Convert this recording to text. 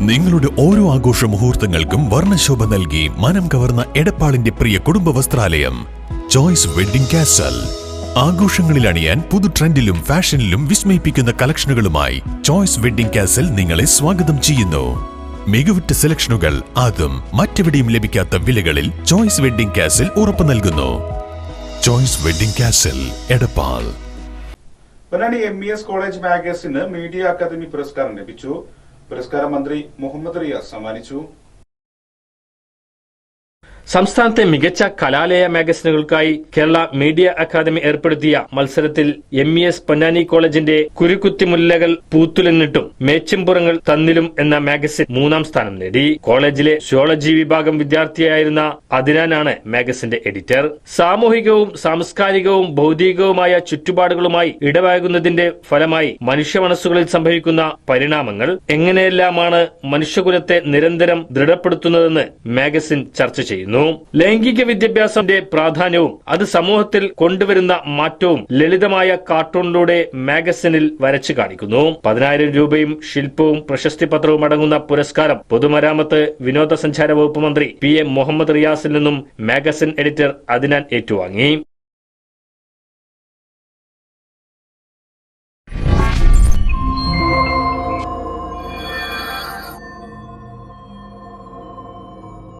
നിങ്ങളുടെ ഓരോ ആഘോഷ മുഹൂർത്തങ്ങൾക്കും വർണ്ണശോഭ നൽകി മനം കവർന്ന എടപ്പാളിന്റെ പ്രിയ കുടുംബ വസ്ത്രാലയം ചോയ്സ് വെഡ്ഡിംഗ് കാസൽ. ആഘോഷങ്ങളിൽ അണിയാൻ പുതു ട്രെൻഡിലും ഫാഷനിലും വിസ്മയിപ്പിക്കുന്ന കളക്ഷനുകളുമായി ചോയ്സ് വെഡ്ഡിംഗ് കാസൽ നിങ്ങളെ സ്വാഗതം ചെയ്യുന്നു. മികവുറ്റ സെലക്ഷനുകൾ അതും മറ്റെവിടെയും ലഭിക്കാത്ത വിലകളിൽ ചോയ്സ് വെഡ്ഡിംഗ് കാസൽ ഉറപ്പു നൽകുന്നു. Choice wedding castle, Edappal. Ponnani MES college മാഗസിന് മീഡിയ അക്കാദമി പുരസ്കാരം ലഭിച്ചു. പുരസ്കാരം മന്ത്രി മുഹമ്മദ് റിയാസ് സമ്മാനിച്ചു. സംസ്ഥാനത്തെ മികച്ച കലാലയ മാഗസിനുകൾക്കായി കേരള മീഡിയ അക്കാദമി ഏർപ്പെടുത്തിയ മത്സരത്തിൽ MES പൊന്നാനി കോളേജിന്റെ കുരുക്കുത്തിമുല്ലകൾ പൂത്തുലഞ്ഞിട്ടും മേച്ചിമ്പുറങ്ങൾ തന്നിലും എന്ന മാഗസിൻ 3ാം സ്ഥാനം നേടി. കോളേജിലെ സുവോളജി വിഭാഗം വിദ്യാർത്ഥിയായിരുന്ന അദ്നാനാണ് മാഗസിന്റെ എഡിറ്റർ. സാമൂഹികവും സാംസ്കാരികവും ഭൗതികവുമായ ചുറ്റുപാടുകളുമായി ഇടപഴകുന്നതിന്റെ ഫലമായി മനുഷ്യ മനസ്സുകളിൽ സംഭവിക്കുന്ന പരിണാമങ്ങൾ എങ്ങനെയെല്ലാമാണ് മനുഷ്യകുലത്തെ നിരന്തരം ദൃഢപ്പെടുത്തുന്നതെന്ന് മാഗസിൻ ചർച്ച ചെയ്യുന്നു. ലൈംഗിക വിദ്യാഭ്യാസത്തിന്റെ പ്രാധാന്യവും അത് സമൂഹത്തിൽ കൊണ്ടുവരുന്ന മാറ്റവും ലളിതമായ കാർട്ടൂണിലൂടെ മാഗസിനിൽ വരച്ചു കാണിക്കുന്നു. 10,000 രൂപയും ശില്പവും പ്രശസ്തി പത്രവും അടങ്ങുന്ന പുരസ്കാരം പൊതുമരാമത്ത് വിനോദസഞ്ചാര വകുപ്പ് മന്ത്രി PM മുഹമ്മദ് റിയാസിൽ നിന്നും മാഗസിൻ എഡിറ്റർ അദ്നാൻ ഏറ്റുവാങ്ങി.